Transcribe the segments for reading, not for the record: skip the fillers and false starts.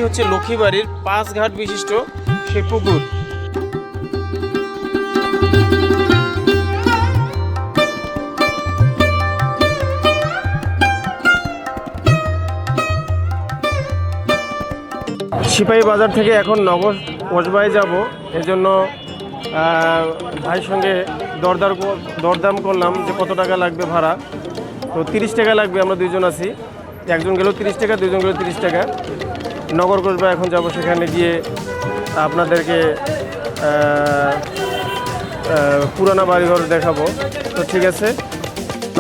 হচ্ছে লক্ষ্মীবাড়ির 5 ঘাট বিশিষ্ট সে পুকুর। সিপাহী বাজার থেকে এখন নগর কসবায় যাব, এজন্য ভাইয়ের সঙ্গে দরদাম করলাম যে কত টাকা লাগবে ভাড়া। তো 30 টাকা লাগবে, আমরা দুইজন আছি, একজন গেল 30 টাকা, দুইজন গেল 30 টাকা। নগর কসবা এখন যাব, সেখানে গিয়ে আপনাদেরকে পুরানা বাড়িঘর দেখাবো। তো ঠিক আছে।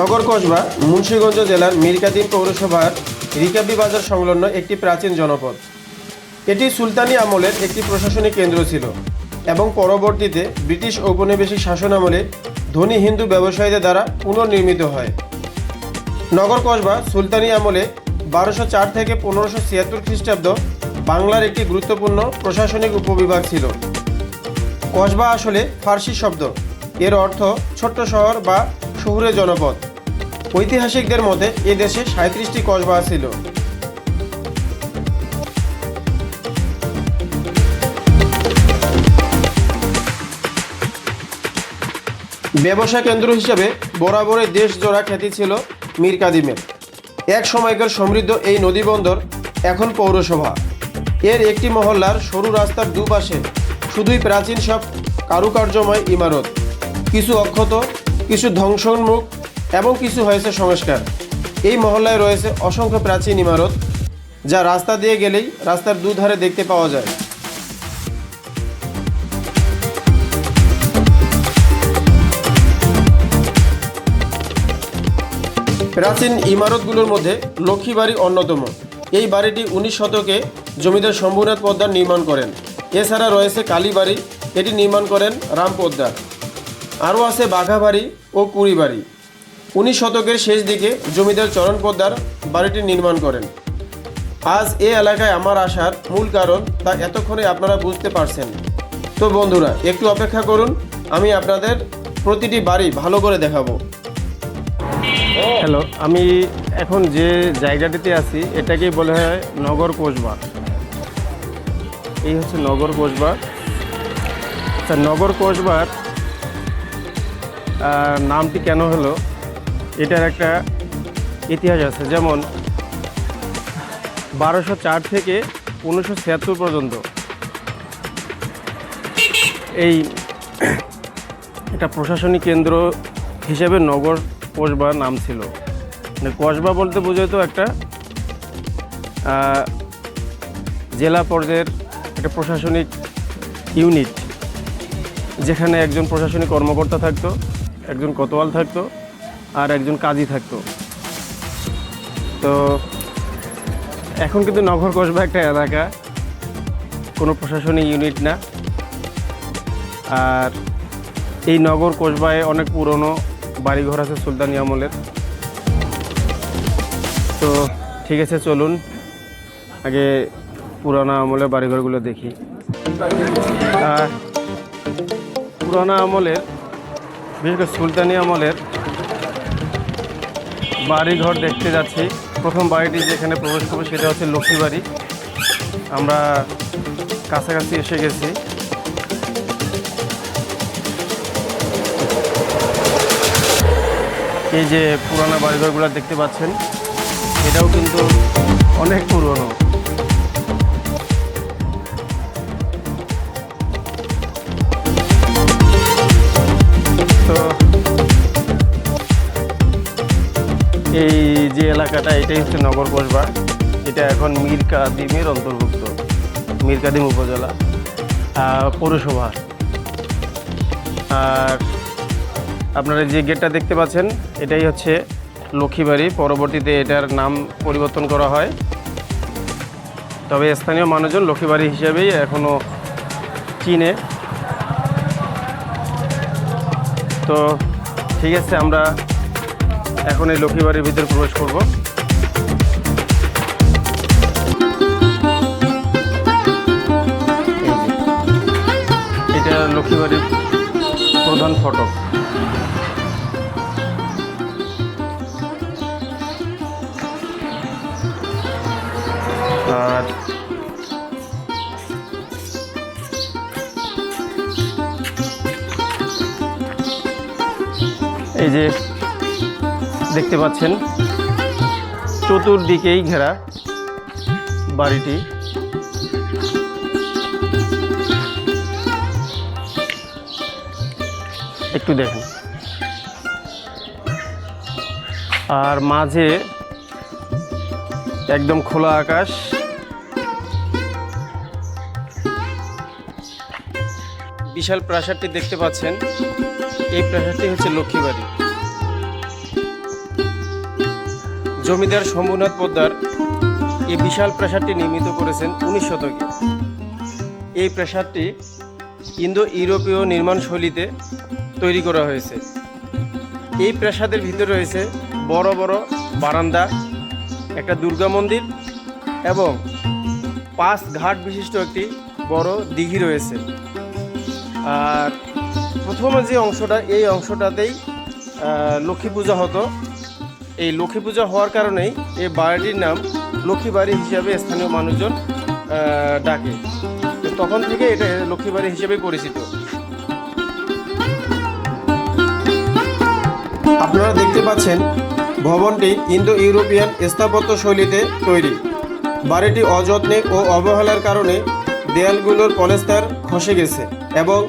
নগর কসবা মুন্সিগঞ্জ জেলার মিরকাদিম পৌরসভার রিকাবি বাজার সংলগ্ন একটি প্রাচীন জনপদ। এটি সুলতানি আমলের একটি প্রশাসনিক কেন্দ্র ছিল এবং পরবর্তীতে ব্রিটিশ ঔপনিবেশিক শাসন আমলে ধনী হিন্দু ব্যবসায়ীদের দ্বারা পুনর্নির্মিত হয়। নগর কসবা সুলতানি আমলে 1204 থেকে 1576 খ্রিস্টাব্দ বাংলার একটি গুরুত্বপূর্ণ প্রশাসনিক উপবিভাগ ছিল। কসবা আসলে ফার্সি শব্দ, এর অর্থ ছোট্ট শহর বা শহুরে জনপদ। ঐতিহাসিকদের মতে এ দেশে 37টি কসবা ছিল। ব্যবসা কেন্দ্র হিসেবে বরাবরই দেশ জোড়া খ্যাতি ছিল মীর কাদিমের। এক সময়কার সমৃদ্ধ এই নদীবন্দর এখন পৌরসভা। এর একটি মহল্লার সরু রাস্তার দুপাশে শুধুই প্রাচীন সব কারুকার্যময় ইমারত, কিছু অক্ষত, কিছু ধ্বংসোন্মুখ এবং কিছু হয়েছে সংস্কার। এই মহল্লায় রয়েছে অসংখ্য প্রাচীন ইমারত, যা রাস্তা দিয়ে গেলেই রাস্তার দুধারে দেখতে পাওয়া যায়। প্রাচীন ইমারতগুলোর মধ্যে লক্ষ্মীবাড়ি অন্যতম। এই বাড়িটি 19 শতকে জমিদার শম্ভুনাথ পোদ্দার নির্মাণ করেন। এছাড়া রয়েছে কালীবাড়ি, এটি নির্মাণ করেন রাম পোদ্দার। আরও আছে বাঘাবাড়ি ও কুড়িবাড়ি। 19 শতকের শেষ দিকে জমিদার চরণ পোদ্দার বাড়িটি নির্মাণ করেন। আজ এই এলাকায় আমার আসার মূল কারণ তা এতক্ষণে আপনারা বুঝতে পারছেন। তো বন্ধুরা, একটু অপেক্ষা করুন, আমি আপনাদের প্রতিটি বাড়ি ভালো করে দেখাবো। হ্যালো, আমি এখন যে জায়গাটিতে আছি এটাকেই বলা হয় নগর কসবা। এই হচ্ছে নগর কসবা। আচ্ছা, নগর কসবার নামটি কেন হলো, এটার একটা ইতিহাস আছে। যেমন 1204 থেকে 1976 পর্যন্ত এই একটা প্রশাসনিক কেন্দ্র হিসেবে নগর কসবা নাম ছিল। মানে কসবা বলতে বোঝায় তো একটা জেলা পর্যায়ের একটা প্রশাসনিক ইউনিট, যেখানে একজন প্রশাসনিক কর্মকর্তা থাকতো, একজন কোতোয়াল থাকতো আর একজন কাজী থাকতো। তো এখন কিন্তু নগর কসবা একটা এলাকা, কোনো প্রশাসনিক ইউনিট না। আর এই নগর কসবায় অনেক পুরনো বাড়িঘর আছে সুলতানি আমলের। তো ঠিক আছে, চলুন আগে পুরানা আমলের বাড়িঘরগুলো দেখি। পুরানা আমলের, বিশেষ করে সুলতানি আমলের বাড়িঘর দেখতে যাচ্ছি। প্রথম বাড়িটি যেখানে প্রবেশ করবো সেটা হচ্ছে লক্ষ্মীবাড়ি। আমরা কাছাকাছি এসে গেছি। এই যে পুরানা বাড়িঘরগুলো দেখতে পাচ্ছেন, এটাও কিন্তু অনেক পুরনো। তো এই যে এলাকাটা, এটাই হচ্ছে নগর কসবা। এটা এখন মীর কাদিমের অন্তর্ভুক্ত, মীর কাদিম উপজেলা পৌরসভা। আর আপনারা যে গেটটা দেখতে পাচ্ছেন এটাই হচ্ছে লক্ষ্মীবাড়ি। পরবর্তীতে এটার নাম পরিবর্তন করা হয়, তবে স্থানীয় মানুষজন লক্ষ্মীবাড়ি হিসেবেই এখনও চিনে। তো ঠিক আছে, আমরা এখন এই লক্ষ্মীবাড়ির ভিতরে প্রবেশ করব। এটা লক্ষ্মীবাড়ির প্রধান ফটক। আর যে দেখতে পাচ্ছেন চতুর্দিকেই ঘেরা বাড়িটি। একটু দেখেন, আর মাঝে একদম খোলা আকাশ। বিশাল প্রাসাদটি দেখতে পাচ্ছেন, এই প্রাসাদটি হচ্ছে লক্ষ্মীবাড়ি। জমিদার শম্ভুনাথ পোদ্দার এই বিশাল প্রাসাদটি নির্মিত করেছেন 19 শতকে। এই প্রাসাদটি ইন্দো ইউরোপীয় নির্মাণ শৈলীতে তৈরি করা হয়েছে। এই প্রাসাদের ভিতরে রয়েছে বড় বড় বারান্দা, একটা দুর্গা মন্দির এবং 5 ঘাট বিশিষ্ট একটি বড় দিঘি রয়েছে। আর প্রথমে যে অংশটা, এই অংশটাতেই লক্ষ্মী পূজা হতো। এই লক্ষ্মী পূজা হওয়ার কারণেই এই বাড়িটির নাম লক্ষ্মীবাড়ি হিসাবে স্থানীয় মানুষজন ডাকে। তো তখন থেকে এটা লক্ষ্মীবাড়ি হিসেবে পরিচিত। আপনারা দেখতে পাচ্ছেন ভবনটি ইন্দো ইউরোপিয়ান স্থাপত্য শৈলীতে তৈরি। বাড়িটি অযত্নে ও অবহেলার কারণে দেয়ালগুলোর পলেস্তার খসে গেছে এবং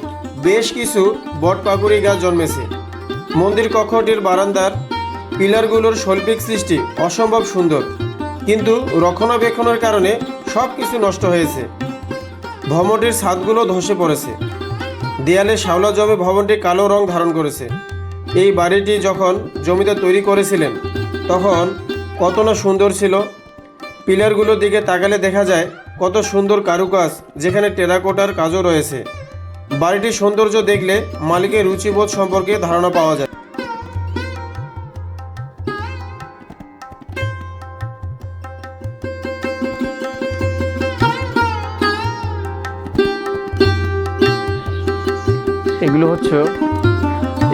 বেশ কিছু বটপাকুড়ি গাছ জন্মেছে। মন্দির কক্ষটির বারান্দার পিলারগুলোর শৈল্পিক সৃষ্টি অসম্ভব সুন্দর, কিন্তু রক্ষণাবেক্ষণের কারণে সব কিছু নষ্ট হয়েছে। ভবনটির ছাদগুলো ধসে পড়েছে, দেয়ালে শ্যাওলা জমে ভবনটি কালো রং ধারণ করেছে। এই বাড়িটি যখন জমিদার তৈরি করেছিলেন তখন কত না সুন্দর ছিল। পিলারগুলোর দিকে তাকালে দেখা যায় কত সুন্দর কারুকাজ, যেখানে টেরাকোটার কাজও রয়েছে। বাড়িটির সৌন্দর্য দেখলে মালিকের রুচিবোধ সম্পর্কে ধারণা পাওয়া যায়।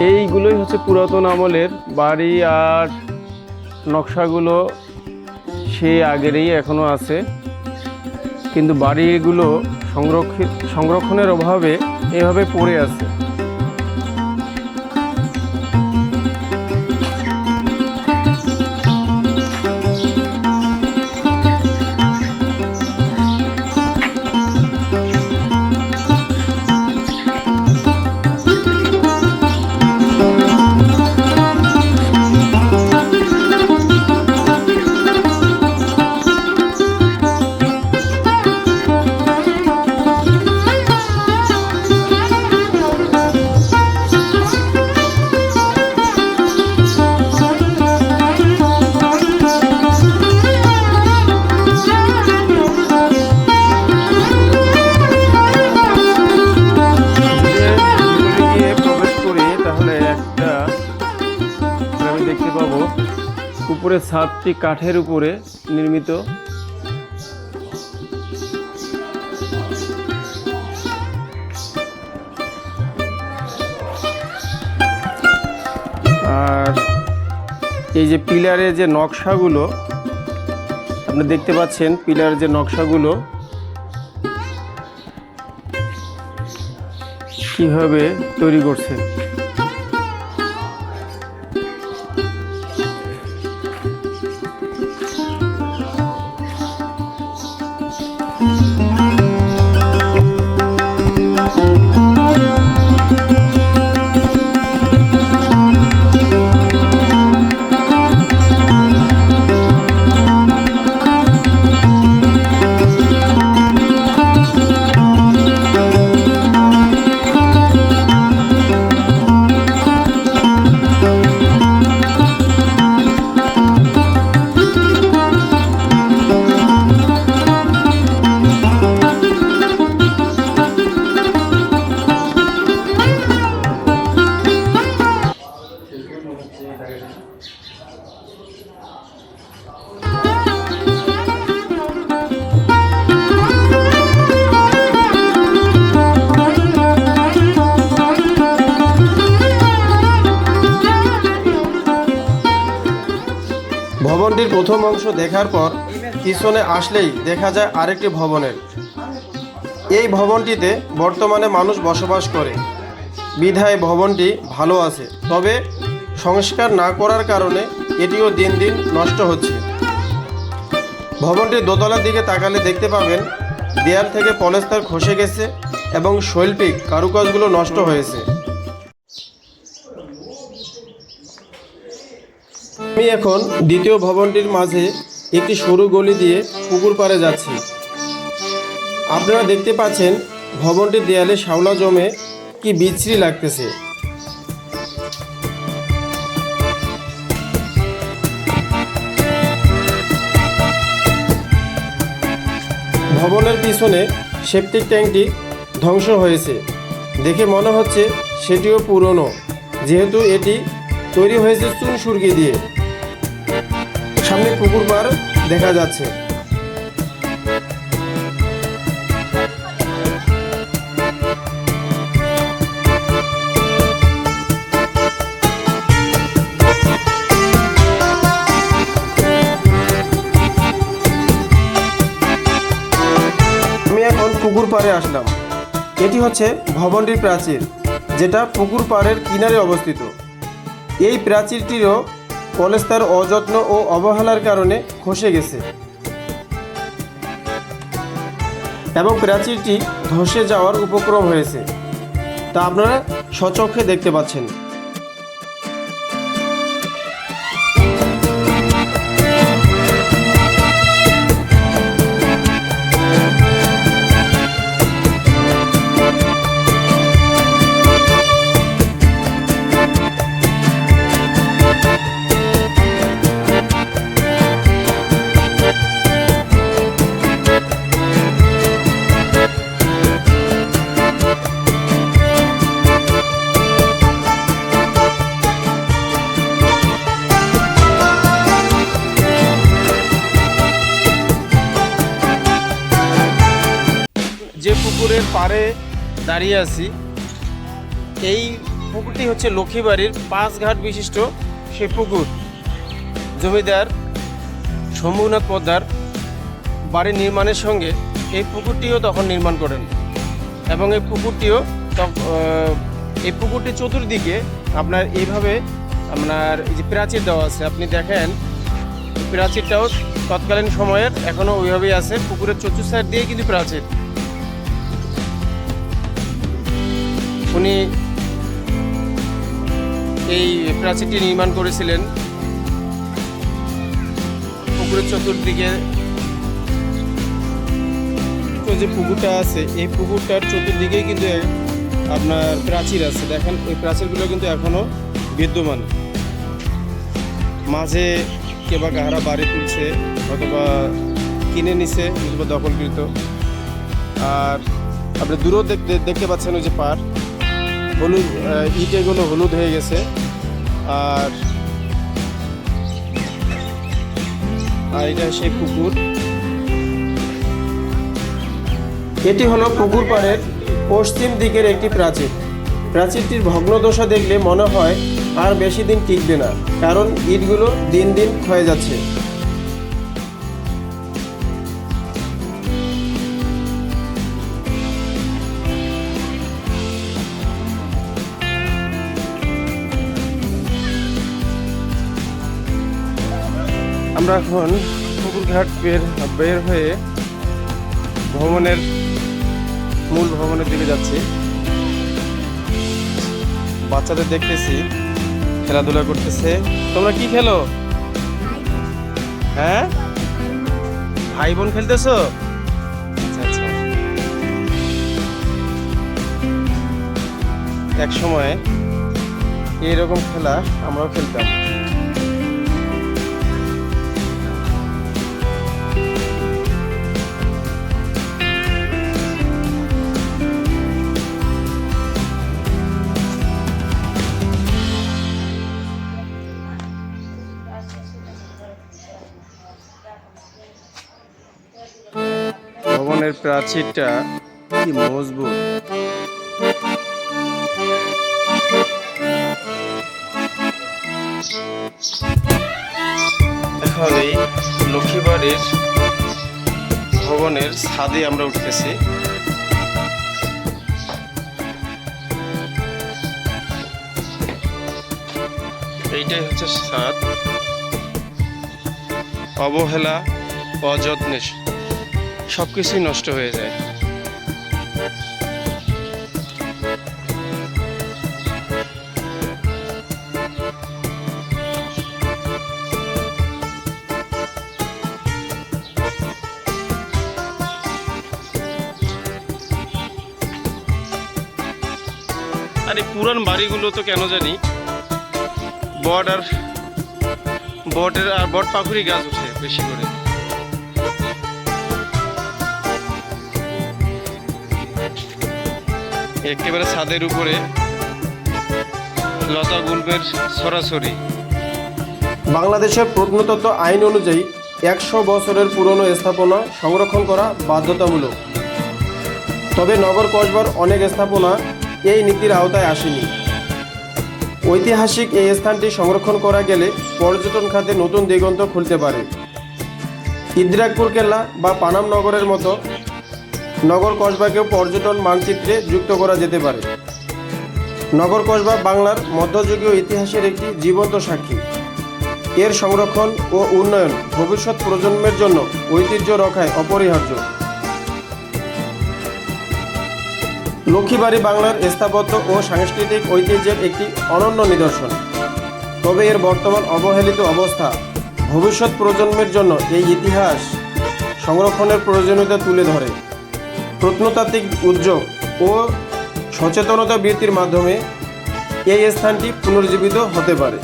এইগুলোই হচ্ছে পুরাতন আমলের বাড়ি, আর নকশাগুলো সেই আগেরই এখনো আছে, কিন্তু বাড়িগুলো সংরক্ষণের অভাবে এভাবে পড়ে আছে। উপরে ছাদটি কাঠের উপরে নির্মিত। আর এই যে পিলারের যে নকশাগুলো আপনি দেখতে পাচ্ছেন, পিলারের যে নকশাগুলো কিভাবে তৈরি করছে। ভবনটির প্রথম অংশ দেখার পর পিছনে আসলেই দেখা যায় আরেকটি ভবনের। এই ভবনটিতে বর্তমানে মানুষ বসবাস করে, বিধায় ভবনটি ভালো আছে, তবে সংস্কার না করার কারণে এটিও দিন দিন নষ্ট হচ্ছে। ভবনটির দোতলার দিকে তাকালে দেখতে পাবেন দেয়াল থেকে পলেস্তার খসে গেছে এবং শৈল্পিক কারুকাজগুলো নষ্ট হয়েছে। আমি এখন দ্বিতীয় ভবনটির মাঝে একটি সরু গলি দিয়ে পুকুর পাড়ে যাচ্ছি। আপনারা দেখতে পাচ্ছেন ভবনটির দেয়ালে শ্যাওলা জমে কি বিশ্রী লাগতেছে। ভবনের পিছনে সেপটিক ট্যাঙ্কটি ধ্বংস হয়েছে। দেখে মনে হচ্ছে সেটিও পুরনো, যেহেতু এটি তৈরি হয়েছে চুন সুরকি দিয়ে। সামনে পুকুর পাড় দেখা যাচ্ছে। আমি এখন পুকুর পাড়ে আসলাম। এটি হচ্ছে ভবনটির প্রাচীর, যেটা পুকুর পাড়ের কিনারে অবস্থিত। এই প্রাচীরটিরও পলেস্তার অযত্ন ও অবহেলার কারণে খসে গেছে এবং প্রাচীরটি ধসে যাওয়ার উপক্রম হয়েছে, তা আপনারা স্বচক্ষে দেখতে পাচ্ছেন। যে পুকুরের পাড়ে দাঁড়িয়ে আছি, এই পুকুরটি হচ্ছে লক্ষ্মীবাড়ির 5 ঘাট বিশিষ্ট সেই পুকুর। জমিদার শম্ভুনাথ পোদ্দার বাড়ি নির্মাণের সঙ্গে এই পুকুরটিও তখন নির্মাণ করেন এবং এই পুকুরটি চতুর্দিকে আপনার এইভাবে আপনার এই যে প্রাচীর দেওয়া আছে, আপনি দেখেন প্রাচীরটাও তৎকালীন সময়ের এখনও ওইভাবেই আছে। পুকুরের চতুর সাইড দিয়ে কিন্তু প্রাচীর। উনি এই প্রাচীরটি নির্মাণ করেছিলেন। পুকুরের চতুর্দিকে যে পুকুরটা আছে, এই পুকুরটার চতুর্দিকেই কিন্তু আপনার প্রাচীর আছে। দেখেন এই প্রাচীরগুলো কিন্তু এখনো বিদ্যমান। মাঝে কেবা কাহারা বাড়ি তুলছে, অথবা কিনে নিছে, অথবা দখলকৃত। আর আপনি দূরেও দেখতে পাচ্ছেন ওই যে পাড়, হলুদ ইটেগুলো হলুদ হয়ে গেছে। আর এটা সেই পুকুর। এটি হলো পুকুর পাড়ের পশ্চিম দিকের একটি প্রাচীর। প্রাচীরটির ভগ্নদশা দেখলে মনে হয় আর বেশি দিন টিকবে না, কারণ ইটগুলো দিন দিন ক্ষয়ে যাচ্ছে। আমরা এখন পুকুরঘাট বের হয়ে মূল ভবনের দিকে যাচ্ছি। বাচ্চাদের দেখতেছি খেলাধুলা করতেছে। তোমরা কি খেলো? হ্যাঁ, ভাই বোন খেলতেছো? আচ্ছা আচ্ছা। এক সময় এইরকম খেলা আমরাও খেলতাম। ভবনের প্রাচীরটা কি মজবুত। এখন এই লক্ষ্মীবাড়ির ভবনের ছাদে আমরা উঠতেছি। এইটাই হচ্ছে ছাদ। অবহেলা, অযত্নে সবকিছুই নষ্ট হয়ে যায়। আর এই পুরান বাড়িগুলো তো কেন জানি বট পাকুড়ি গাছ উঠে বেশি করে। একেবারে ছাদের উপরে লতা গুল্মের ছড়াছড়ি। বাংলাদেশের প্রত্নতত্ত্ব আইন অনুযায়ী 100 বছরের পুরনো স্থাপনা সংরক্ষণ করা বাধ্যতামূলক। তবে নগর কসবার অনেক স্থাপনা এই নীতির আওতায় আসেনি। ঐতিহাসিক এই স্থানটি সংরক্ষণ করা গেলে পর্যটন খাতে নতুন দিগন্ত খুলতে পারে। ইদ্রাকপুর কেল্লা বা পানাম নগরের মতো নগর কসবাকেও পর্যটন মানচিত্রে যুক্ত করা যেতে পারে। নগর কসবা বাংলার মধ্যযুগীয় ইতিহাসের একটি জীবন্ত সাক্ষী। এর সংরক্ষণ ও উন্নয়ন ভবিষ্যৎ প্রজন্মের জন্য ঐতিহ্য রক্ষায় অপরিহার্য। লক্ষ্মীবাড়ি বাংলার স্থাপত্য ও সাংস্কৃতিক ঐতিহ্যের একটি অনন্য নিদর্শন। তবে এর বর্তমান অবহেলিত অবস্থা ভবিষ্যৎ প্রজন্মের জন্য এই ইতিহাস সংরক্ষণের প্রয়োজনীয়তা তুলে ধরে। প্রত্নতাত্ত্বিক উদ্যোগ ও সচেতনতা বৃদ্ধির মাধ্যমে এই স্থানটি পুনর্জীবিত হতে পারে।